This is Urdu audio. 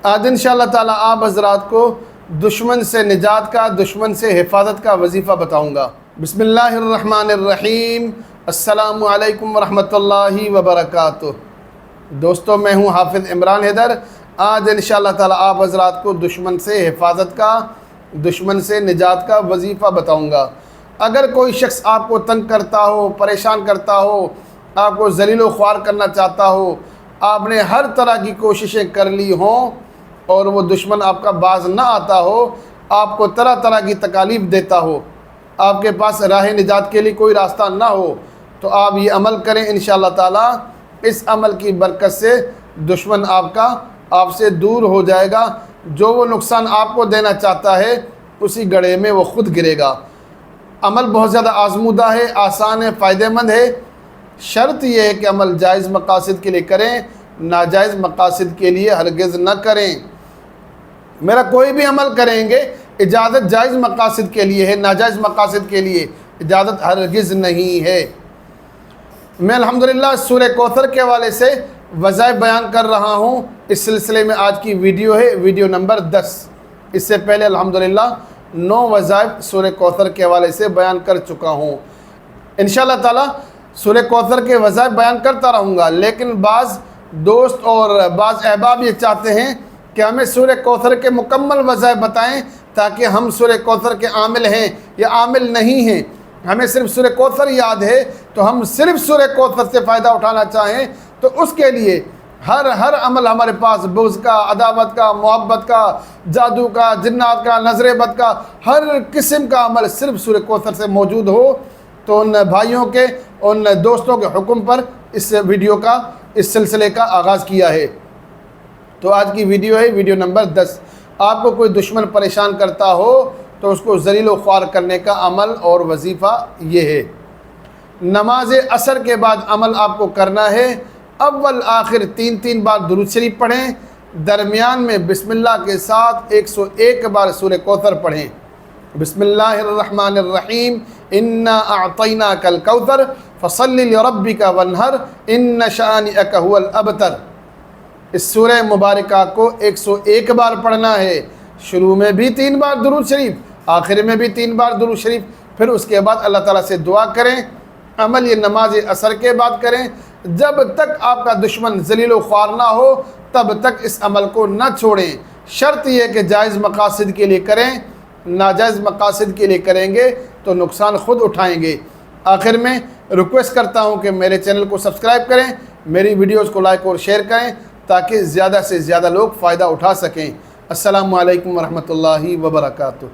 آج انشاءاللہ تعالیٰ آپ حضرات کو دشمن سے نجات کا، دشمن سے حفاظت کا وظیفہ بتاؤں گا۔ بسم اللہ الرحمن الرحیم۔ السلام علیکم ورحمۃ اللہ وبرکاتہ۔ دوستو، میں ہوں حافظ عمران حیدر۔ آج انشاءاللہ تعالیٰ آپ حضرات کو دشمن سے حفاظت کا، دشمن سے نجات کا وظیفہ بتاؤں گا۔ اگر کوئی شخص آپ کو تنگ کرتا ہو، پریشان کرتا ہو، آپ کو ذلیل و خوار کرنا چاہتا ہو، آپ نے ہر طرح کی کوششیں کر لی ہوں اور وہ دشمن آپ کا باز نہ آتا ہو، آپ کو طرح طرح کی تکالیف دیتا ہو، آپ کے پاس راہ نجات کے لیے کوئی راستہ نہ ہو، تو آپ یہ عمل کریں انشاءاللہ تعالیٰ۔ اس عمل کی برکت سے دشمن آپ سے دور ہو جائے گا۔ جو وہ نقصان آپ کو دینا چاہتا ہے اسی گڑھے میں وہ خود گرے گا۔ عمل بہت زیادہ آزمودہ ہے، آسان ہے، فائدہ مند ہے۔ شرط یہ ہے کہ عمل جائز مقاصد کے لیے کریں، ناجائز مقاصد کے لیے ہرگز نہ کریں۔ میرا کوئی بھی عمل کریں گے اجازت جائز مقاصد کے لیے ہے، ناجائز مقاصد کے لیے اجازت ہرگز نہیں ہے۔ میں الحمدللہ سورہ کوثر کے حوالے سے وظائف بیان کر رہا ہوں۔ اس سلسلے میں آج کی ویڈیو ہے ویڈیو نمبر 10۔ اس سے پہلے الحمدللہ 9 وظائف سورہ کوثر کے حوالے سے بیان کر چکا ہوں۔ انشاءاللہ تعالیٰ سورہ کوثر کے وظائف بیان کرتا رہوں گا، لیکن بعض دوست اور بعض احباب یہ چاہتے ہیں کہ ہمیں سورہ کوثر کے مکمل وظائف بتائیں تاکہ ہم سورہ کوثر کے عامل ہیں یا عامل نہیں ہیں۔ ہمیں صرف سورہ کوثر یاد ہے تو ہم صرف سورہ کوثر سے فائدہ اٹھانا چاہیں تو اس کے لیے ہر عمل ہمارے پاس بغض کا، عداوت کا، محبت کا، جادو کا، جنات کا، نظر بد کا، ہر قسم کا عمل صرف سورہ کوثر سے موجود ہو، تو ان بھائیوں کے، ان دوستوں کے حکم پر اس ویڈیو کا، اس سلسلے کا آغاز کیا ہے۔ تو آج کی ویڈیو ہے ویڈیو نمبر 10۔ آپ کو کوئی دشمن پریشان کرتا ہو تو اس کو ذلیل و خوار کرنے کا عمل اور وظیفہ یہ ہے۔ نماز عصر کے بعد عمل آپ کو کرنا ہے، اول آخر 3 بار درود شریف پڑھیں، درمیان میں بسم اللہ کے ساتھ 101 بار سورہ کوثر پڑھیں۔ بسم اللہ الرحمن الرحیم۔ انا اعطیناک الکوثر فصل لربک وانحر ان شانئک هو الابتر۔ اس سورہ مبارکہ کو 101 بار پڑھنا ہے۔ شروع میں بھی 3 بار درود شریف، آخر میں بھی 3 بار درود شریف، پھر اس کے بعد اللہ تعالیٰ سے دعا کریں۔ عمل یہ نماز عصر کے بعد کریں۔ جب تک آپ کا دشمن ذلیل و خوار نہ ہو تب تک اس عمل کو نہ چھوڑیں۔ شرط یہ کہ جائز مقاصد کے لیے کریں، ناجائز مقاصد کے لیے کریں گے تو نقصان خود اٹھائیں گے۔ آخر میں ریکویسٹ کرتا ہوں کہ میرے چینل کو سبسکرائب کریں، میری ویڈیوز کو لائک اور شیئر کریں تاکہ زیادہ سے زیادہ لوگ فائدہ اٹھا سکیں۔ السلام علیکم ورحمۃ اللہ وبرکاتہ۔